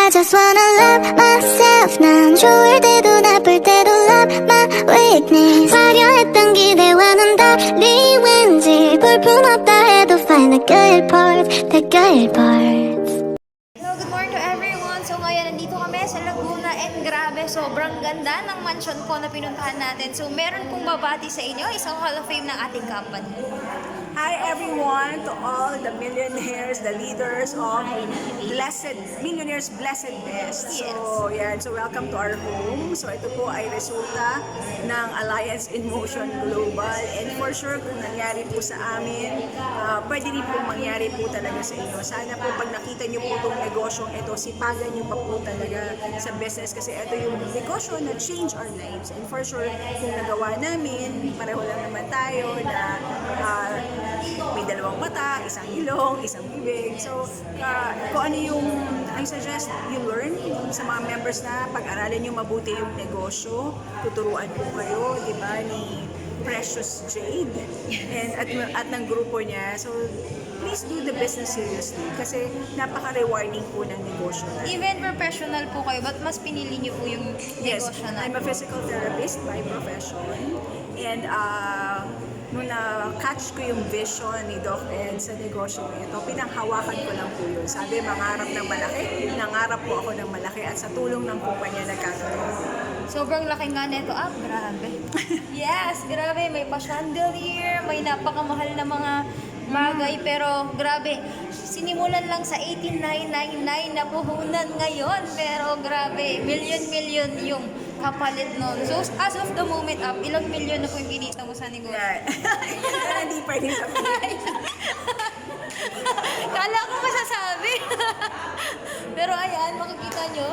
I just wanna love myself. 난 좋을 때도 나쁠 때도 love my weakness. 화려했던 기대와는 달리 왠지 볼품없다 해도 find the good parts, the good parts. Hello, good morning to everyone. So ngayon nandito kami sa Laguna and grabe, sobrang ganda ng mansion ko na pinuntahan natin. So meron pong babati sa inyo, isang Hall of Fame ng ating company. Hi everyone, to all the millionaires, the leaders of Millionaires Blessed Best. Yes. So, yan. So, welcome to our home. So, ito po ay resulta ng Alliance in Motion Global. And for sure, kung nangyari po sa amin, pwede rin po mangyari po talaga sa inyo. Sana po pag nakita nyo po itong negosyong ito, sipagan nyo pa po talaga sa business kasi ito yung negosyo na change our lives. And for sure, kung nagawa namin, pareho lang naman tayo na may dalawang mata, isang ilong, isang bibig. So, kung ano yung I suggest you learn sa mga members na pag-aralan nyo mabuti yung negosyo, tuturuan po kayo, di ba, ni Precious Jade at ng grupo niya. So, please do the business seriously kasi napaka-rewarding po ng negosyo. Even professional po kayo, ba't mas pinili niyo po yung Yes, negosyo na? I'm a physical therapist by profession. And nung na-catch ko yung vision ni Doc Ed sa negosyo ito, pinanghawakan ko lang po yun. Sabi, mangarap ng malaki, nangarap po ako ng malaki at sa tulong ng kumpanya nagkakaroon. Sobrang laki nga nito. Grabe. Yes, grabe. May pa-chandelier, may napakamahal na mga bagay, pero grabe. Sinimulan lang sa 18,999 na puhunan ngayon, pero grabe, million yung kapalit nun. So, as of the moment up, ilang milyon na po yung kinita mo sa negosyo? Yeah. Hindi pwedeng sabihin. Kala ko masasabi. Pero ayan, makikita nyo.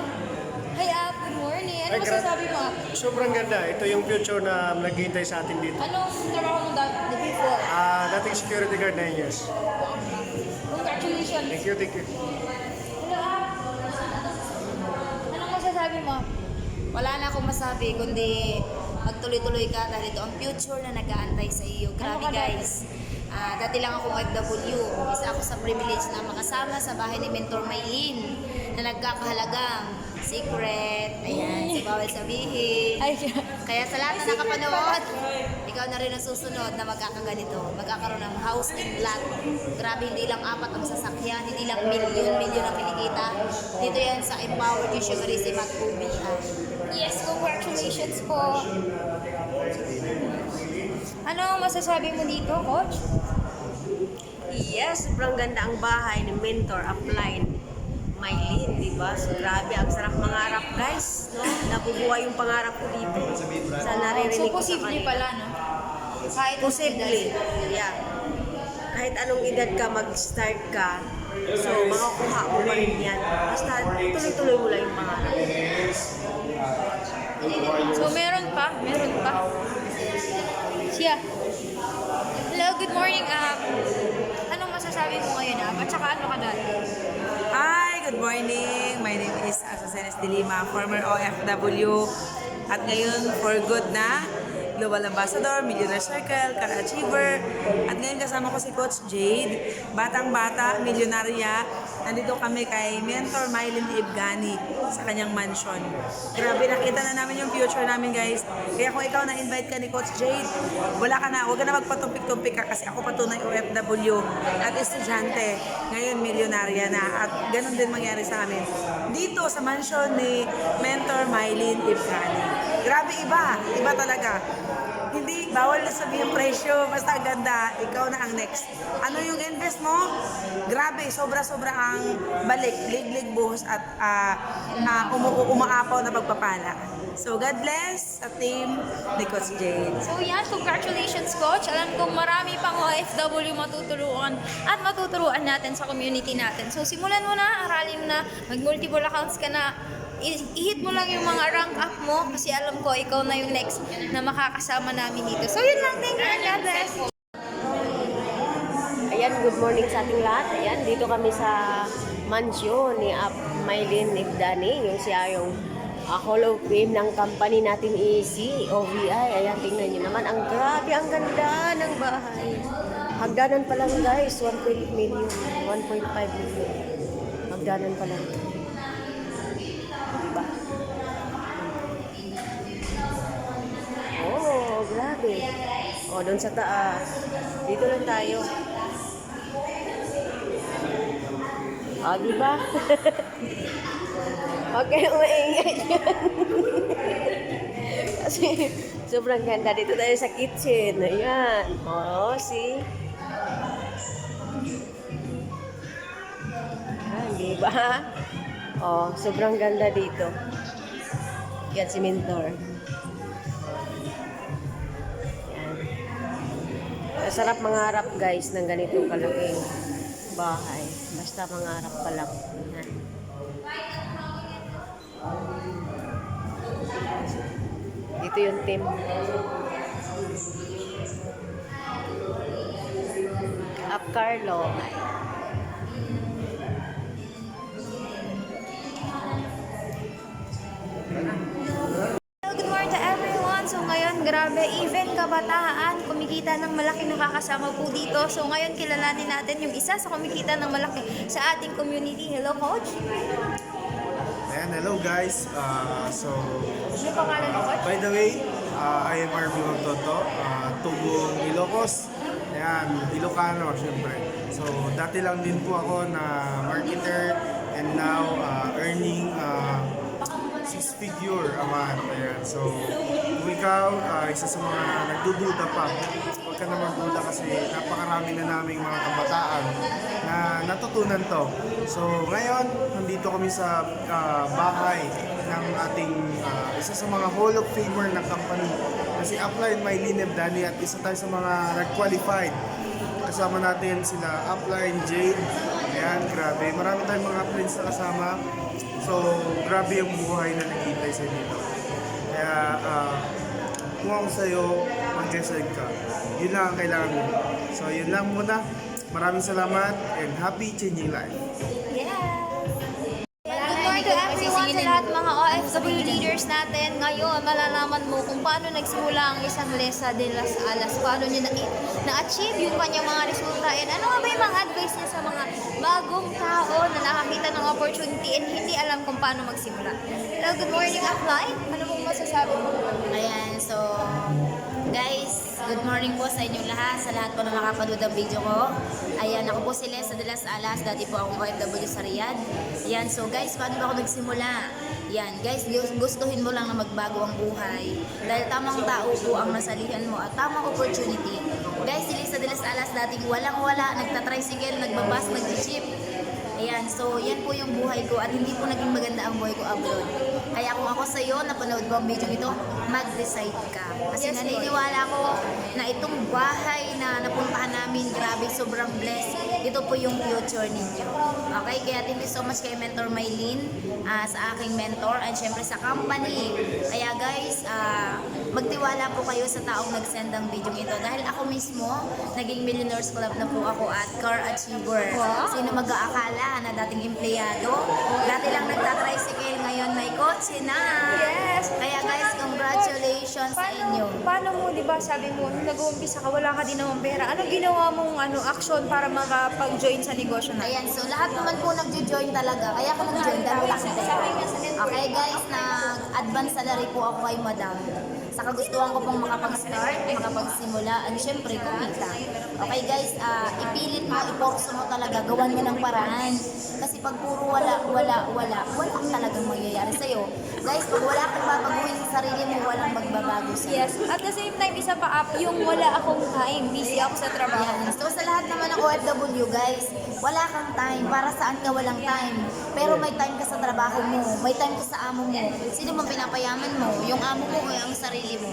Hi, good morning. Ano masasabi mo? Sobrang ganda. Ito yung future na naghihintay sa atin dito. Anong trabaho mo dati before? Dating security guard 9 years. Congratulations. Thank you, thank you. Hello, anong masasabi mo? Wala na akong masabi, kundi magtuloy-tuloy ka dahil ito ang future na nag-aantay sa iyo. Grabe guys. Dati lang ako OFW. Isa ako sa privilege na makasama sa bahay ni Mentor Maylin na nagkakahalagang secret. Ayan, sa bawal sabihin. Kaya sa lahat na nakapanood, ikaw na rin ang susunod na magkakaganito. Magkakaroon ng house and lot. Grabe, hindi lang 4 ang sasakyan, hindi lang milyon ang kinikita. Dito yan sa Empowered Consumerism at UBI. Yes, congratulations po. Ano masasabi mo dito, Coach? Yes, sobrang ganda ang bahay ni Mentor Upline Maylin, di ba? So, grabe, ang sarap mangarap, guys. No? Nabubuhay yung pangarap ko dito. Sa naririnig ko sa posible kanila. pala, no? Kahit Posible. Yeah. Kahit anong edad ka, mag-start ka. So, makakuha mo pa rin yan. Basta tuloy-tuloy mo lang yung pangarap. So, meron pa. Siya. Hello, good morning, Anong masasabi mo ngayon, At saka ano ka dati? Hi, good morning. My name is Azucenas de Lima, former OFW at ngayon for good na Global Ambassador, Millionaire Circle, Car Achiever. At ngayon kasama ko si Coach Jade, batang-bata, milyonarya. Nandito kami kay Mentor Maylin Ibgani sa kanyang mansion. Grabe, nakita na namin yung future namin, guys. Kaya kung ikaw na-invite ka ni Coach Jade, huwag ka na magpatumpik-tumpik ka kasi ako patunay OFW at estudyante. Ngayon, milyonarya na at ganun din mangyari sa amin. Dito sa mansion ni Mentor Maylin Ibgani. Grabe, iba talaga. Hindi, bawal na sabihin presyo, basta ganda, ikaw na ang next. Ano yung invest mo? Grabe, sobra-sobra ang balik, lig-lig buhos at umaapaw na pagpapala. So, God bless sa team ni Coach Jade. So yan, congratulations, Coach. Alam kong marami pang OFW matuturuan natin sa community natin. So simulan mo na, aralin mo na, mag-multiple accounts ka na, i-hit mo lang yung mga rank up mo kasi alam ko ikaw na yung next na makakasama namin dito. So yun lang, thank you and God bless. Ayan, good morning sa ating lahat. Ayan, dito kami sa mansion ni Maylin Ibgani. Yung siya yung Hall of Fame ng company natin EC, OVI. Ayan, tingnan nyo naman. Ang grabe, ang ganda ng bahay. Hagdanan pa lang guys, 1.5 million. Hagdanan pa lang. eh. O, doon sa taas. Dito lang tayo. O, diba? Huwag kayong maingay dyan. Kasi sobrang ganda. Dito tayo sa kitchen. Ayan. O, see? Ayan, diba? O, sobrang ganda dito. Yan si Mentor. Yan. Masarap mangarap guys ng ganitong kalaking bahay. Basta mangarap pa lang. Yan. Dito yung team. Up Carlo. Good morning to everyone. So ngayon, grabe, even kabataan, kumikita ng malaki nakakasama po dito. So ngayon, kilalanin natin yung isa sa kumikita ng malaki sa ating community. Hello, Coach. Ayan, hello guys. Ano pangalan mo, Coach? By the way, I am RB Magtoto, tubong Ilocos. Ayan, Ilocano syempre. So, dati lang din po ako na marketer and now earning 6-figure a month. Ayan. So, kung ikaw, isa sa mga nagdududa pa, huwag ka na magduda kasi napakarami na naming mga kabataan na natutunan to. So, ngayon, nandito kami sa bahay ng ating isa sa mga Hall of Famer ng company na si Upline Mylene Dani at isa tayo sa mga nag-qualified. Kasama natin sila Upline, Jade. Ayan, grabe. Marami tayong mga friends na kasama. So, grabe yung buhay na nakikita sa dito. Kaya, kung ako sa'yo, mag-decide ka. Yun lang ang kailangan mo. So, yun lang muna. Maraming salamat and happy changing life. Good morning to everyone sa lahat mga OFW leaders natin. Ngayon, malalaman mo kung paano nagsimula ang isang Lesa de las Alas, paano niya na-achieve yung kanyang mga resulta, and ano nga ba yung mga advice niya sa mga bagong tao na nakakita ng opportunity and hindi alam kung paano magsimula. Hello, good morning, Upline. Ano pong masasabi mo? Ayan, so guys, good morning po sa inyong lahat, sa lahat po na makapanood ng video ko. Ayan, ako po si Lesa de las Alas, dati po akong OFW sa Riyadh. Ayan, so guys, paano ba ako nagsimula? Yan, guys, gustuhin mo lang na magbago ang buhay. Dahil tamang tao po ang nasalihan mo at tamang opportunity. Guys, si Lesa de las Alas, dating walang-wala, nagtatricycle, nagbabas, nag-jeep. Ayan, so yan po yung buhay ko at hindi po naging maganda ang buhay ko abroad. Kaya kung ako sa'yo, napanood mo ang video ito, mag-decide ka. Kasi naniniwala ko na itong bahay na napuntahan namin, grabe, sobrang blessed. Ito po yung future ninyo. Okay, kaya thank you so much kay Mentor Mylene, sa aking mentor, and syempre sa company. Kaya guys, magtiwala po kayo sa taong nag-send ng video ito. Dahil ako mismo, naging Millionaires Club na po ako at Car Achiever. Sino mag-aakala na dating empleyado? Dati lang nagtatricycle, ngayon may kotse na. Yes. Kaya guys, congratulations sa inyo. Paano mo, di ba, sabi mo, nung nag-uumpisa ka, wala ka din namang pera. Anong ginawa mong action para makapag-join sa negosyo na? Ayan, so lahat naman po nag-join talaga. Kaya ako nag-join dahil wala akong pera. Okay guys, nag-advance salary po ako kay madam. Sa kagustuhan ko pong makapag-start, makapagsimula, and syempre kumita. Okay guys, ipilit mo, iporso mo talaga, gawan mo ng paraan. Kasi pag puro wala talagang mangyayari sa'yo. Guys, pag wala kang babaguhin sa sarili mo, walang magbabago sa'yo. Yes. At the same time, isa pa up, yung wala akong time. Busy ako sa trabaho. Yan. So sa lahat naman ng OFW guys, wala kang time. Para saan ka walang time? Pero may time ka sa trabaho mo. May time ka sa amo mo. Sino bang pinapayaman mo? Yung amo mo o yung sarili mo?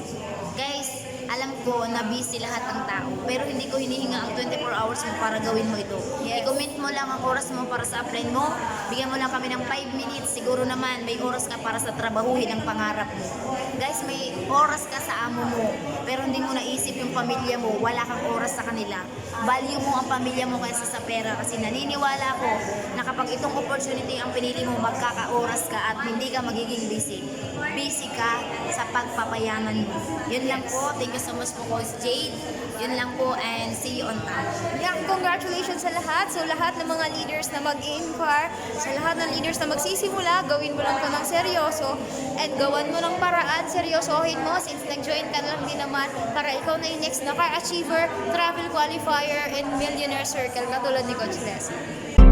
Guys, alam ko na busy lahat ng tao. Pero hindi ko hinihinga ang 24 hours mo para gawin mo ito. I-comment mo lang ang oras mo para sa upline mo. Bigyan mo lang kami ng 5 minutes. Siguro naman may oras ka para sa trabahuhin ang pangarap mo. Guys, may oras ka sa amo mo. Pero hindi mo naisip yung pamilya mo. Wala kang oras sa kanila. Value mo ang pamilya mo kaysa sa pera. Kasi naniniwala ko na kapag itong opportunity ang pinili mo, magkaka-oras ka at hindi ka magiging busy. Busy ka sa pagpapayaman mo. Yun lang po. Thank you so much po, Coach Jade. Yun lang po, and see you on time. Yeah, congratulations sa lahat. So lahat ng mga leaders na mag-inquire, sa lahat ng leaders na magsisimula, na, gawin mo lang to ng seryoso, and gawan mo ng paraan, seryosohin mo, since nag-join ka lang din naman, para ikaw na yung next na car achiever, travel qualifier, and millionaire circle, katulad ni Coach Leslie.